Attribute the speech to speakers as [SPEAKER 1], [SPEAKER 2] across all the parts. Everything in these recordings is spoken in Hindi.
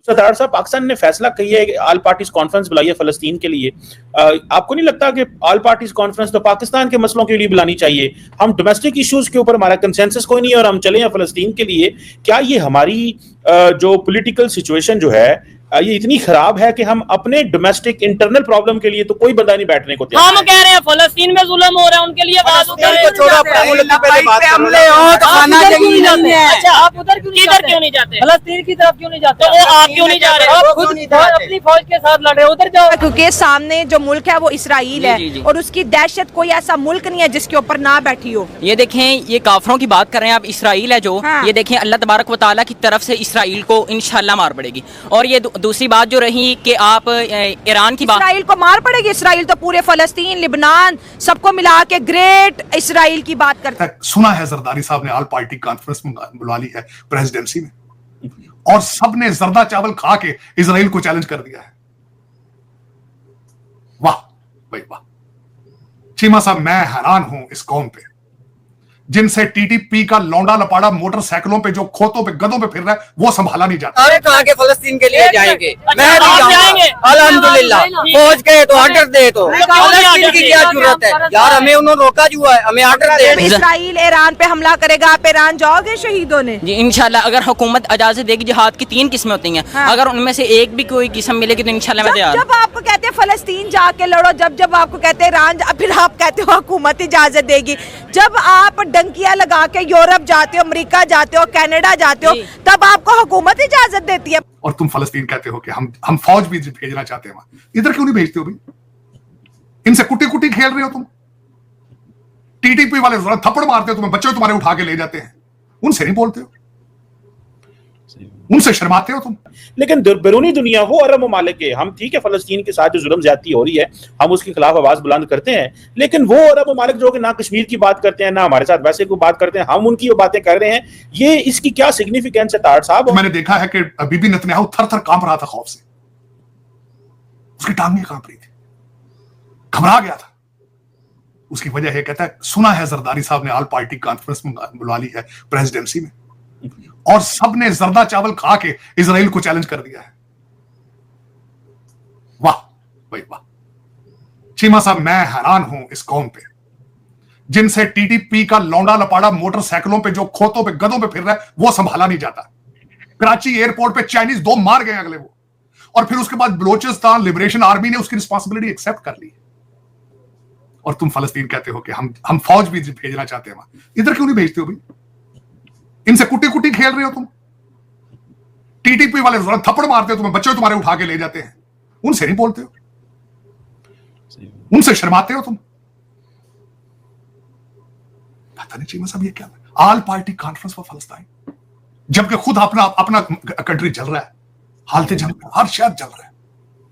[SPEAKER 1] सरदार साहब, पाकिस्तान ने फैसला किया है कि ऑल पार्टीज कॉन्फ्रेंस बुलाई है फलस्तीन के लिए। आपको नहीं लगता कि ऑल पार्टीज कॉन्फ्रेंस तो पाकिस्तान के मसलों के लिए बुलानी चाहिए? हम डोमेस्टिक इश्यूज के ऊपर हमारा कंसेंसस कोई नहीं है और हम चले हैं फलस्तीन के लिए। क्या ये हमारी जो पॉलिटिकल सिचुएशन जो है ये इतनी खराब है कि हम अपने डोमेस्टिक इंटरनल प्रॉब्लम के लिए तो कोई बंदा नहीं बैठने को तैयार?
[SPEAKER 2] हम कह रहे हैं फलस्तीन में जुल्म हो रहा है, उनके लिए बात उधर क्यों नहीं जाते? अच्छा, आप उधर क्यों नहीं जाते? फलस्तीन की तरफ क्यों नहीं जाते? तो आप क्यों नहीं जा रहे? आप खुद अपनी फौज के साथ लड़ रहे हो, उधर जाओ।
[SPEAKER 3] क्योंकि सामने जो मुल्क है वो इसराइल है और उसकी दहशत कोई ऐसा मुल्क नहीं है जिसके ऊपर ना बैठी हो।
[SPEAKER 4] ये देखें, ये काफरों की बात कर रहे हैं आप, इसराइल है जो, ये देखें अल्लाह तबारक व तआला की तरफ से इसराइल को इंशाल्लाह मार पड़ेगी। और ये दूसरी बात जो रही कि आप ईरान की बात,
[SPEAKER 3] इसराइल को मार पड़ेगी। इसराइल तो पूरे फलस्तीन, लिबनान सबको मिला के ग्रेट इसराइल की बात करता है।
[SPEAKER 5] सुना है जरदारी साहब ने ऑल पार्टी कॉन्फ्रेंस बुला ली है प्रेसिडेंसी में, और सबने जर्दा चावल खा के इसराइल को चैलेंज कर दिया है। वाह भाई वाह। चीमा साहब, मैं हैरान हूं इस कौम पे जिनसे टीटीपी का लौंडा लपाड़ा मोटरसाइकिलों पे जो खोतों पे गधों पे फिर रहा है वो संभाला नहीं जाता।
[SPEAKER 6] अरे कहाँ के फलस्तीन के लिए जाएंगे? मैं भी जाऊंगा अल्हम्दुलिल्लाह। फौज के तो ऑर्डर दे, तो फलस्तीन की क्या जरूरत है यार? हमें उन्होंने रोका जो है, हमें ऑर्डर दे।
[SPEAKER 3] इसराइल ईरान पे हमला करेगा, आप ईरान जाओगे शहीदों ने?
[SPEAKER 4] जी इंशाल्लाह, अगर हुकूमत इजाजत देगी। जिहाद की 3 किस्में होती हैं, अगर उनमें से एक भी कोई किस्म मिलेगी तो इंशाल्लाह मैं तैयार।
[SPEAKER 3] जब आपको कहते हैं फलस्तीन जाके लड़ो, जब आपको कहते हैं ईरान, फिर आप कहते हो हुकूमत इजाजत देगी। जब आप डंकियां लगा के यूरोप जाते हो, अमेरिका जाते हो, कनाडा जाते हो, तब आपको हुकूमत इजाजत देती है।
[SPEAKER 5] और तुम फलस्तीन कहते हो कि हम फौज भी भेजना चाहते हैं वहां, इधर क्यों नहीं भेजते हो भाई? इनसे कुटी कुटी खेल रहे हो तुम। टीटीपी वाले थप्पड़ मारते हो तुम्हें, बच्चे तुम्हारे उठा के ले जाते हैं, उनसे नहीं बोलते हो, उनसे शर्माते हो तुम।
[SPEAKER 1] लेकिन बैरूनी दुनिया वो अरब ममालिक है, हम ठीक है फलस्तीन के साथ जो जुल्म ज्यादती हो रही है हम उसके खिलाफ आवाज बुलंद करते हैं, लेकिन वो अरब ममालिक जो कि ना कश्मीर की बात करते हैं ना हमारे साथ वैसे कोई बात करते हैं, हम उनकी बातें कर रहे हैं, ये इसकी क्या सिग्निफिकेंस है तार साहब?
[SPEAKER 5] मैंने देखा है कि बीबी नेतन्याहू थर थर कांप रहा था खौफ से, उसकी टांगें कांप रही थी, घबरा गया था। उसकी वजह है, कहता है सुना है जरदारी साहब ने ऑल पार्टी कॉन्फ्रेंस बुला ली है प्रेसिडेंसी में, और सबने जर्दा चावल खा के इसराइल को चैलेंज कर दिया है। वाह भाई वाह। चीमा साहब, मैं हैरान हूं इस कौम पे जिनसे टीटीपी का लौंडा लपाड़ा मोटरसाइकिलों पे जो खोतों पे गधों पे फिर रहा है वो संभाला नहीं जाता। कराची एयरपोर्ट पे चाइनीज 2 मार गए अगले वो, और फिर उसके बाद बलोचिस्तान लिबरेशन आर्मी ने उसकी रिस्पॉन्सिबिलिटी एक्सेप्ट कर ली। और तुम फलस्तीन कहते हो कि हम फौज भी भेजना चाहते हैं वहां, इधर क्यों नहीं भेजते हो भाई? इनसे कुटी कुटी खेल रहे हो तुम। टीटीपी वाले थप्पड़ मारते हो तुम्हें, बच्चे तुम्हारे उठा के ले जाते हैं, उनसे नहीं बोलते हो, उनसे शर्माते हो तुम। पता नहीं चीमा साहब ये क्या है? ऑल पार्टी कॉन्फ्रेंस फॉर फलस्तीन, जबकि खुद अपना कंट्री चल रहा है, हालतें चल रही है, हर शहर चल रहा है।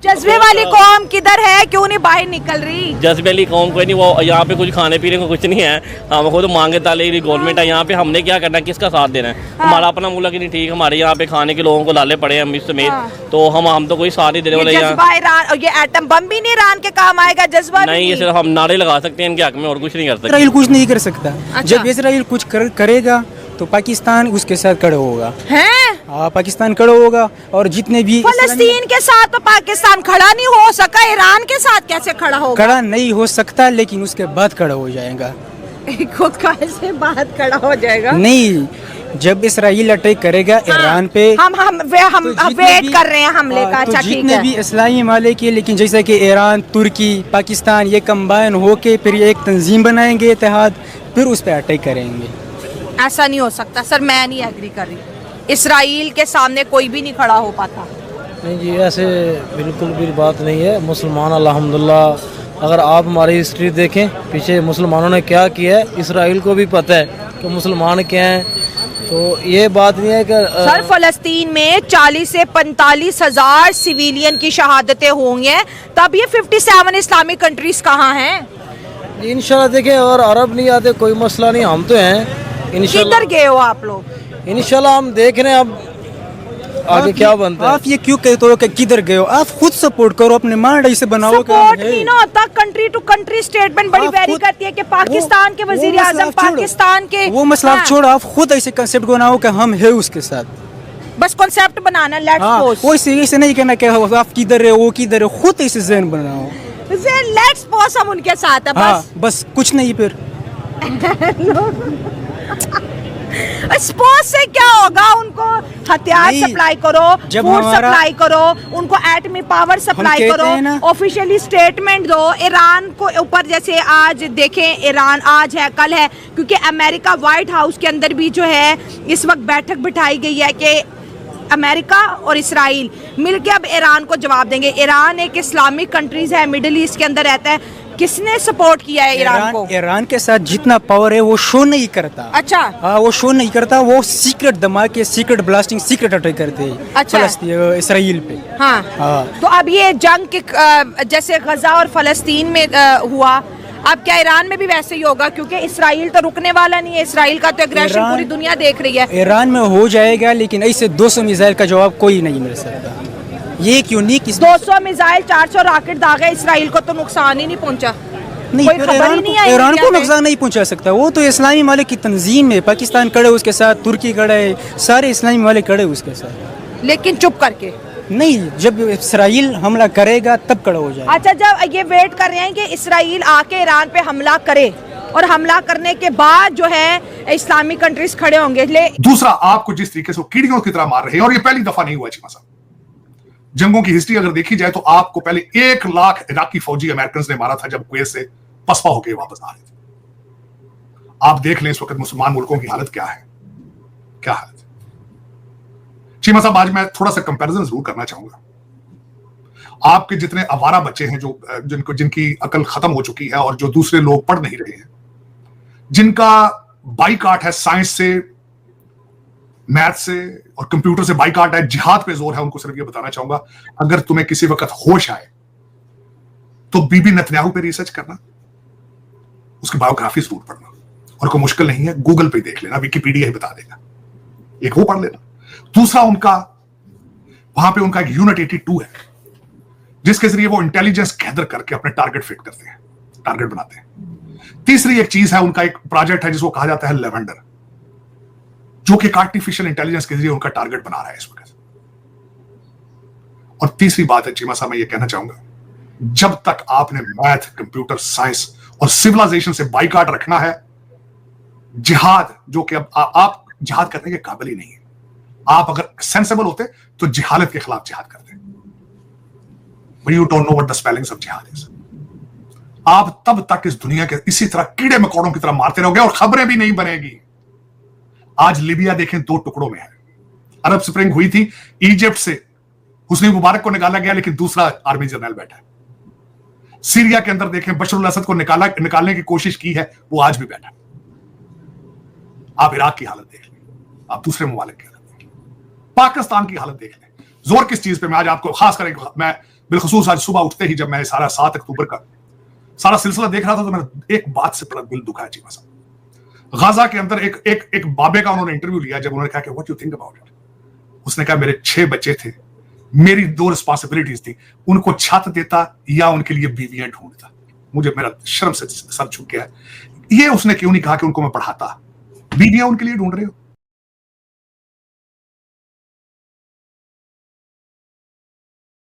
[SPEAKER 3] जज्बे वाली कौम किधर है, क्यों नहीं बाहर निकल रही?
[SPEAKER 2] जज्बे वाली कौम कोई नहीं, वो यहाँ पे कुछ खाने पीने को कुछ नहीं है, हम खुद मांगे ताले गवर्नमेंट है यहाँ पे, हमने क्या करना है, किसका साथ देना है? हमारा अपना मुल्क नहीं ठीक, हमारे यहाँ पे खाने के लोगों को लाले पड़े हैं हम समेत, तो हम तो कोई साथ नहीं देने वाले।
[SPEAKER 3] यहाँ ये एटम बम भी नहीं ईरान के काम आएगा, जज्बा
[SPEAKER 2] नहीं, ये सिर्फ हम नारे लगा सकते हैं इनके हक में और कुछ नहीं कर सकते।
[SPEAKER 7] इसराइल कुछ नहीं कर सकता। जब इसराइल कुछ करेगा तो पाकिस्तान उसके साथ खड़ा होगा। हैं? पाकिस्तान खड़ा होगा, और जितने भी
[SPEAKER 3] फलस्तीन के साथ तो पाकिस्तान खड़ा नहीं हो सका, ईरान के साथ कैसे खड़ा होगा?
[SPEAKER 7] खड़ा नहीं हो सकता, लेकिन उसके बाद खड़ा हो जाएगा।
[SPEAKER 3] खुद का ऐसे बाद खड़ा हो जाएगा?
[SPEAKER 7] नहीं, जब इसराइल अटैक करेगा ईरान पे,
[SPEAKER 3] हम वेट कर रहे हैं हमले का। अच्छा,
[SPEAKER 7] जितने भी इस्लामी मालिक है, लेकिन जैसे कि ईरान, तुर्की, पाकिस्तान, ये कंबाइन होके फिर ये एक तंजीम बनाएंगे इत्तेहाद, फिर उस पर अटैक करेंगे।
[SPEAKER 3] ऐसा नहीं हो सकता सर, मैं नहीं एग्री कर रही। इसराइल के सामने कोई भी नहीं खड़ा हो पाता।
[SPEAKER 8] नहीं जी, ऐसे बिल्कुल भी बात नहीं है। मुसलमान अल्हम्दुलिल्लाह, अगर आप हमारी हिस्ट्री देखें पीछे मुसलमानों ने क्या किया है, इसराइल को भी पता है कि मुसलमान क्या हैं, तो ये बात नहीं है कि
[SPEAKER 3] सर फलस्तीन में 40 से 45 हजार सिविलियन की शहादतें होंगी हैं, तब ये 57 इस्लामिक कंट्रीज कहाँ हैं?
[SPEAKER 8] इंशाल्लाह देखें, और अरब नहीं आते कोई मसला नहीं, हम तो हैं इंशाल्लाह।
[SPEAKER 3] किधर गए हो आप लोग?
[SPEAKER 8] इंशाल्लाह हम देख रहे हैं अब आगे क्या बनता है।
[SPEAKER 7] आप ये क्यों कहते हो कि किधर गए हो? आप खुद सपोर्ट करो, अपने मांड से बनाओ।
[SPEAKER 3] सपोर्ट नहीं ना होता, कंट्री टू कंट्री स्टेटमेंट बड़ी वेरी करती है कि पाकिस्तान के वजीर आजम, पाकिस्तान के
[SPEAKER 7] वो मसला आप छोड़ो, आप खुद ऐसे कंसेप्ट बनाओ कि हम है उसके साथ।
[SPEAKER 3] बस कॉन्सेप्ट बनाना, लेट्स
[SPEAKER 7] हाँ,
[SPEAKER 3] पोस्ट।
[SPEAKER 7] वो इसे नहीं कहना कि आप किधर है वो किधर है, खुद इसे ज़हन बनाओ।
[SPEAKER 3] लेट्स पोस्ट हम उनके साथ है
[SPEAKER 7] हाँ,
[SPEAKER 3] बस।
[SPEAKER 7] बस कुछ नहीं फिर।
[SPEAKER 3] स्पोर्ट्स से क्या होगा? उनको हथियार
[SPEAKER 7] नहीं,
[SPEAKER 3] सप्लाई करो,
[SPEAKER 7] जब
[SPEAKER 3] फूड
[SPEAKER 7] हमारा-
[SPEAKER 3] सप्लाई करो, उनको एटमी पावर सप्लाई
[SPEAKER 7] कहते
[SPEAKER 3] करो,
[SPEAKER 7] हैं ना-
[SPEAKER 3] ऑफिशियली स्टेटमेंट दो ईरान को ऊपर। जैसे आज देखें, ईरान आज है कल है, क्योंकि अमेरिका व्हाइट हाउस के अंदर भी जो है इस वक्त बैठक बिठाई गई है कि अमेरिका और इसराइल मिलके अब ईरान को जवाब देंगे। ईरान एक इस्लामिक कंट्रीज है, मिडिल ईस्ट के अंदर रहता है। किसने सपोर्ट किया है ईरान को?
[SPEAKER 7] ईरान के साथ जितना पावर है वो शो नहीं करता।
[SPEAKER 3] अच्छा।
[SPEAKER 7] हाँ, वो शो नहीं करता, वो सीक्रेट धमाके, सीक्रेट ब्लास्टिंग, सीक्रेट अटैक करते हैं
[SPEAKER 3] अच्छा।
[SPEAKER 7] इसराइल पे।
[SPEAKER 3] हाँ।
[SPEAKER 7] हाँ।
[SPEAKER 3] तो अब ये जंग के जैसे गजा और फलस्तीन में हुआ, अब क्या ईरान में भी वैसे ही होगा? क्योंकि इसराइल तो रुकने वाला नहीं है, इसराइल का तो एग्रेशन
[SPEAKER 7] ईरान-
[SPEAKER 3] पूरी दुनिया देख रही है।
[SPEAKER 7] ईरान में हो जाएगा, लेकिन ऐसे 200 मिसाइल का जवाब कोई नहीं मिल सकता। ये एक यूनिक
[SPEAKER 3] 200 मिसाइल 400 रॉकेट दागे, इसराइल को तो नुकसान ही नहीं पहुंचा।
[SPEAKER 7] नहीं,
[SPEAKER 3] कोई
[SPEAKER 7] फिर
[SPEAKER 3] खबर ही नहीं आई
[SPEAKER 7] ईरान
[SPEAKER 3] मीडिया
[SPEAKER 7] को
[SPEAKER 3] में।
[SPEAKER 7] नुकसान नहीं पहुंचा सकता। वो तो इस्लामी मालिक की तंजीम है, पाकिस्तान खड़े उसके साथ, तुर्की खड़े है, सारे इस्लामी मालिक खड़े उसके साथ।
[SPEAKER 3] लेकिन चुप करके।
[SPEAKER 7] नहीं, जब इसराइल हमला करेगा तब खड़ा हो जाएगा।
[SPEAKER 3] अच्छा, जब ये वेट कर रहे हैं कि इसराइल आके ईरान पे हमला करे, और हमला करने के बाद जो है इस्लामिक कंट्रीज खड़े होंगे।
[SPEAKER 5] दूसरा, आपको जिस तरीके से वो कीड़ियों की तरह मार रहे हैं, और ये पहली दफा नहीं हुआ चीमा साहब। जंगों की हिस्ट्री अगर देखी जाए तो आपको पहले 1 लाख इराकी फौजी अमेरिकन ने मारा था जब कुवैत से पसपा होकर वापस आ रहे थे। आप देख लें इस वक्त मुसलमान मुल्कों की हालत क्या है, क्या हालत है। चीमा साहब, आज मैं थोड़ा सा कंपैरिजन जरूर करना चाहूंगा। आपके जितने आवारा बच्चे हैं जो जिनकी अकल खत्म हो चुकी है और जो दूसरे लोग पढ़ नहीं रहे हैं, जिनका बाइकाट है साइंस से, मैथ से और कंप्यूटर से बाइकाट है, जिहाद पे जोर है, उनको सिर्फ ये बताना चाहूंगा, अगर तुम्हें किसी वक्त होश आए तो बीबी नेतन्याहू पे रिसर्च करना, उसकी बायोग्राफी जरूर पढ़ना, और कोई मुश्किल नहीं है, गूगल पे देख लेना, विकिपीडिया ही बता देगा, एक वो पढ़ लेना। दूसरा, वहां पे उनका एक यूनिट 82 है जिसके जरिए वो इंटेलिजेंस गैदर करके अपने टारगेट फिट करते हैं, टारगेट बनाते हैं। तीसरी एक चीज है, उनका एक प्रोजेक्ट है जिसको कहा जाता है लेवेंडर, जो कि आर्टिफिशियल इंटेलिजेंस के जरिए उनका टारगेट बना रहा है इस वक्त। और तीसरी बात है चीमा साहब, मैं ये कहना चाहूंगा, जब तक आपने मैथ, कंप्यूटर साइंस और सिविलाइजेशन से बाइकाट रखना है, जिहाद, जो कि अब आप जिहाद करने के काबिल ही नहीं है। आप अगर सेंसेबल होते तो जिहालत के खिलाफ जिहाद करते। But you don't know what the spellings of jihad is. आप तब तक इस दुनिया के इसी तरह कीड़े मकोड़ों की तरह मारते रहोगे और खबरें भी नहीं बनेगी। आज लीबिया देखें 2 टुकड़ों में है। अरब स्प्रिंग हुई थी, इजिप्ट से हुस्नी मुबारक को निकाला गया, लेकिन दूसरा आर्मी जनरल बैठा है। सीरिया के अंदर देखें, बशर अल असद को निकालने की कोशिश की है, वो आज भी बैठा है। आप इराक की हालत देख लें, आप दूसरे ममालिक की हालत देख लें, पाकिस्तान की हालत देख लें। जोर किस चीज पे मैं आज आपको खास करके, मैं बिलखसूस आज सुबह उठते ही जब मैं सारा 7 अक्टूबर का सारा सिलसिला देख रहा था तो मेरा एक बात से बड़ा दिल दुखा है चीमा साहब। गाजा के अंदर एक बाबे का उन्होंने इंटरव्यू लिया, जब उन्होंने कहा कि what you think about it, उसने कहा मेरे 6 बच्चे थे, मेरी 2 रिस्पॉन्सिबिलिटीज थी, उनको छत देता या उनके लिए बीवियां ढूंढता। मुझे मेरा शर्म से सर झुक गया। ये उसने क्यों नहीं कहा कि उनको मैं पढ़ाता, बीवियां उनके लिए ढूंढ रहे हो।